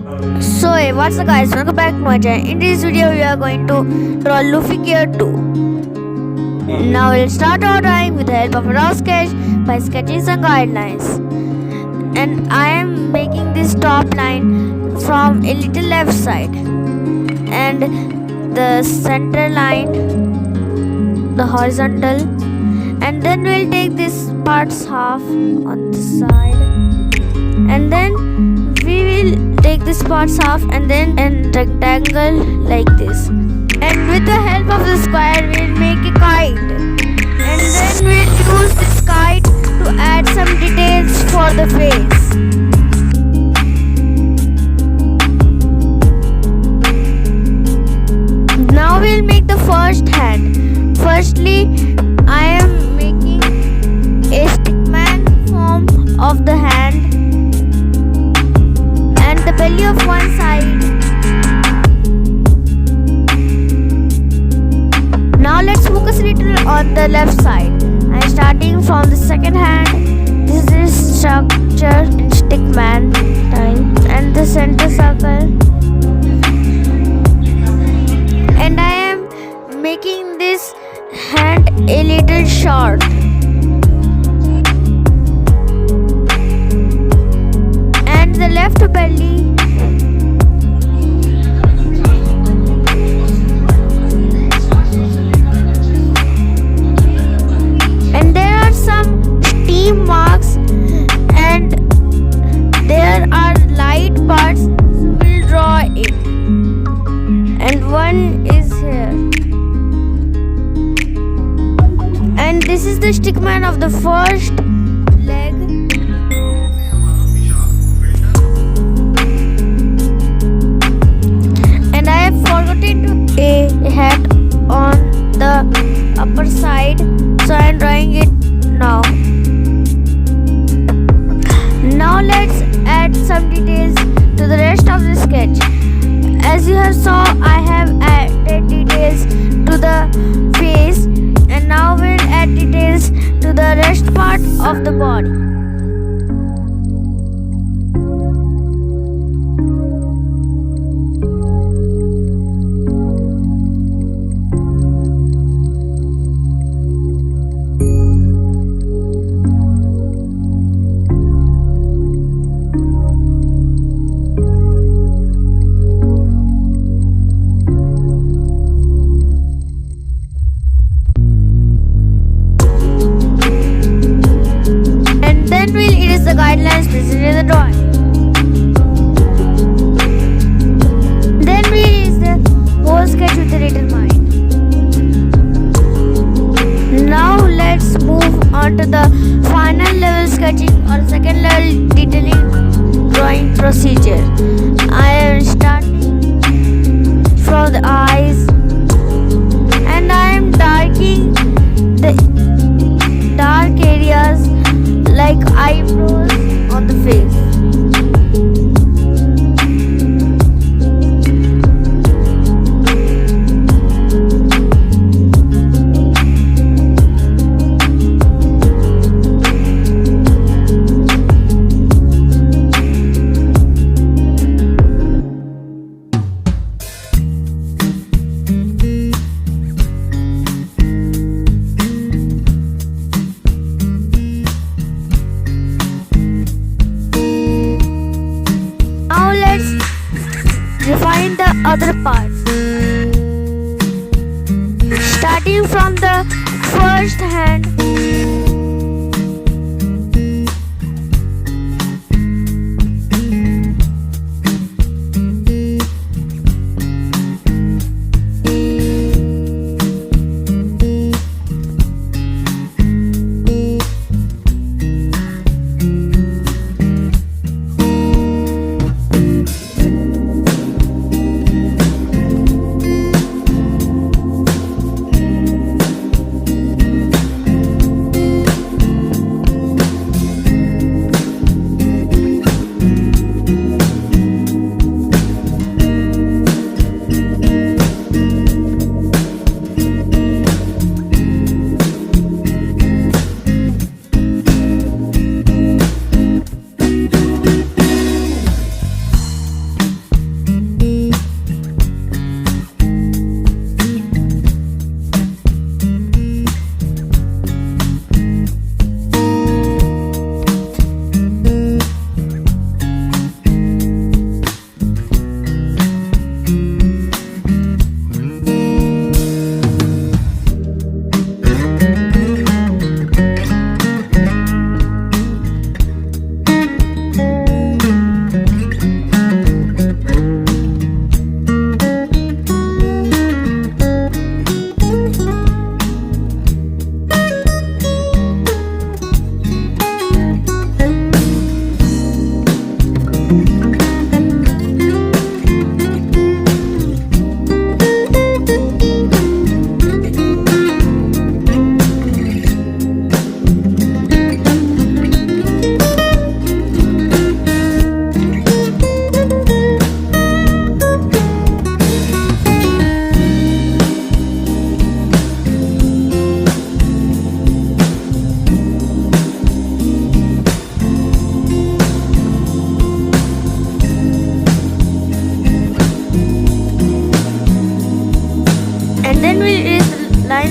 So hey, what's up guys, welcome back to my channel. In this video we are going to draw Luffy Gear 2. Now we'll start our drawing with the help of a raw sketch by sketching some guidelines. And I am making this top line from a little left side and the center line, the horizontal, and then we'll take this parts half on the side, and then we will take this parts half and then an rectangle like this, and with the help of the square we'll make a kite, and then we'll use this kite to add some details for the face. Now we'll make the first hand. Firstly, I am making a stickman form of the hand and the belly of one side. Now let's focus a little on the left side. I am starting from the second hand. This is structure in stickman type and the center circle. And I am making this hand a little short. And the left belly. And there are some steam marks and there are light parts, so we'll draw it. And one is here. And this is the stickman of the first leg. And I have forgotten to a hat on the upper side, so I am drawing it now. Now let's add some details to the rest of the sketch. As you have saw, I have added details to the face, and now we'll add details to the rest part of the body. Then we'll erase the guidelines presented in the drawing. Then we'll erase the whole sketch with a little mind. Now let's move on to the final level sketching or second level detailing drawing procedure. I am starting from the eyes and I am darkening the dark areas like eyebrows on the face. Refine the other parts. Starting from the first hand,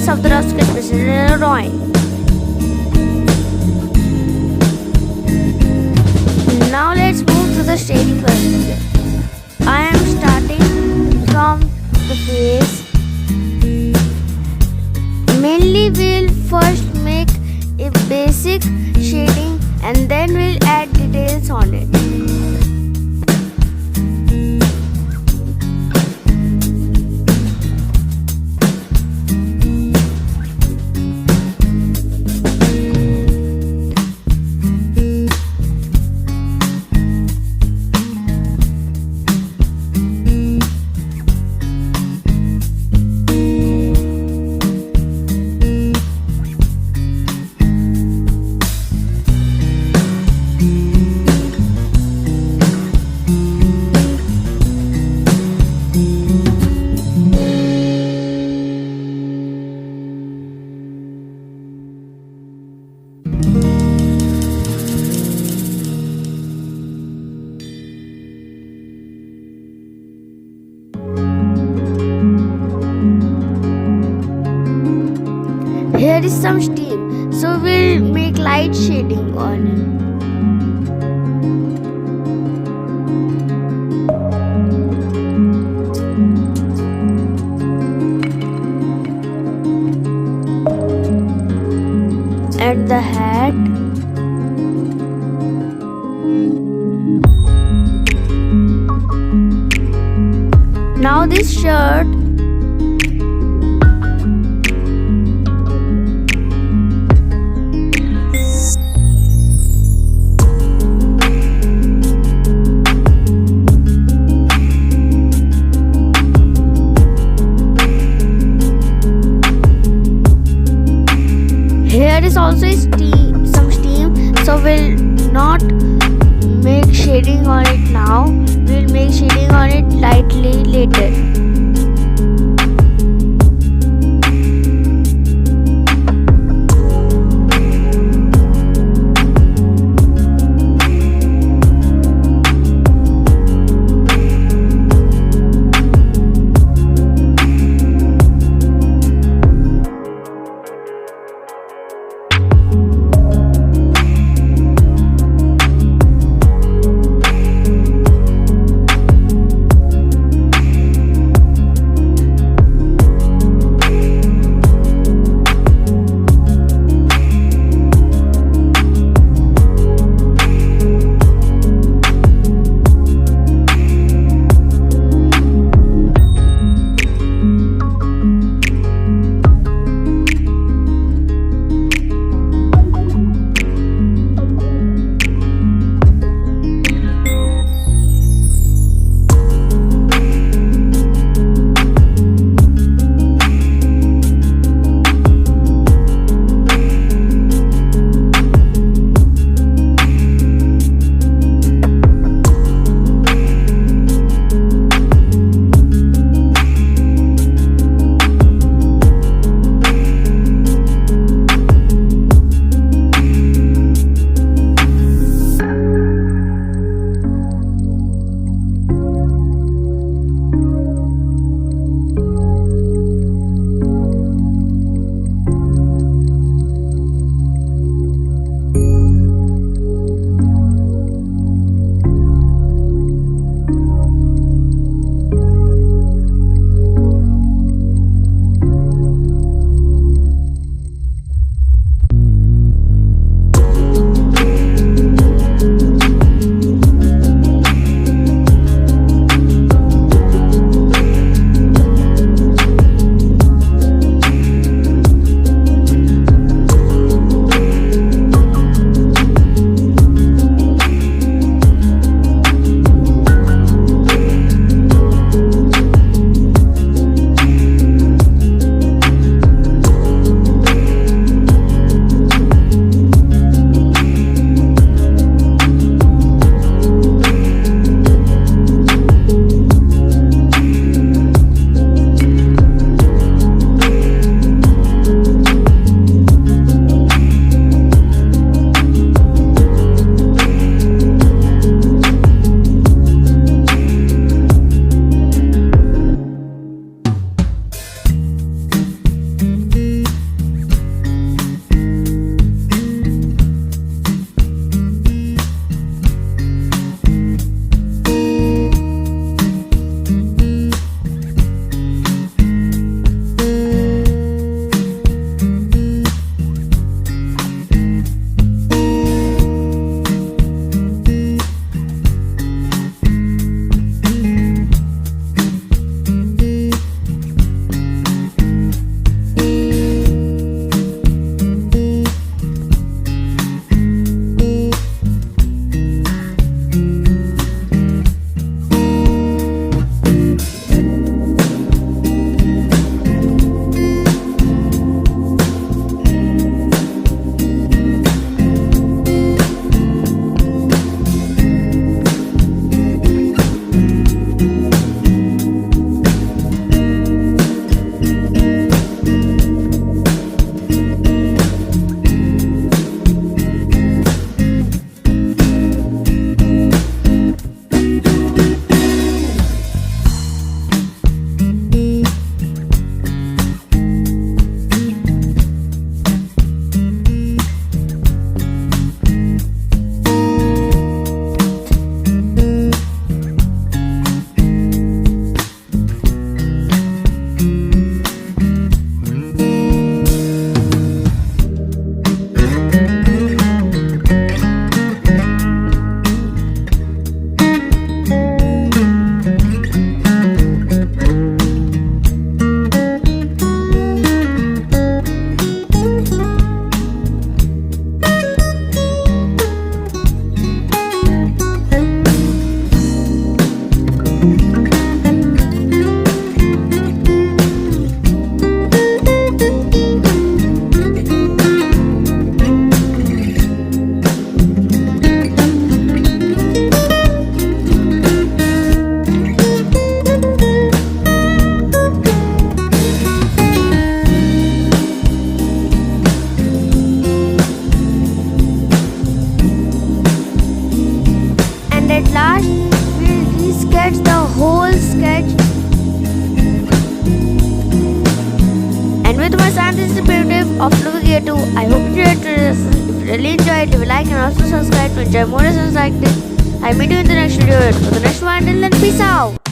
details of the rough sketch presented in a drawing. Now let's move to the shading process. I am starting from the face. Mainly we'll first make a basic shading and then we'll add details on it. Here is some steam, so we'll make light shading on it. And the hat. Now this shirt. Here is also some steam, so we'll not make shading on it now. We'll make shading on it lightly later. a whole sketch. And with my scientific perspective of Luffy Gear 2, I hope you enjoyed this. If you really enjoyed, leave a like and also subscribe to enjoy more lessons like this. I'll meet you in the next video for the next one. Until then, peace out.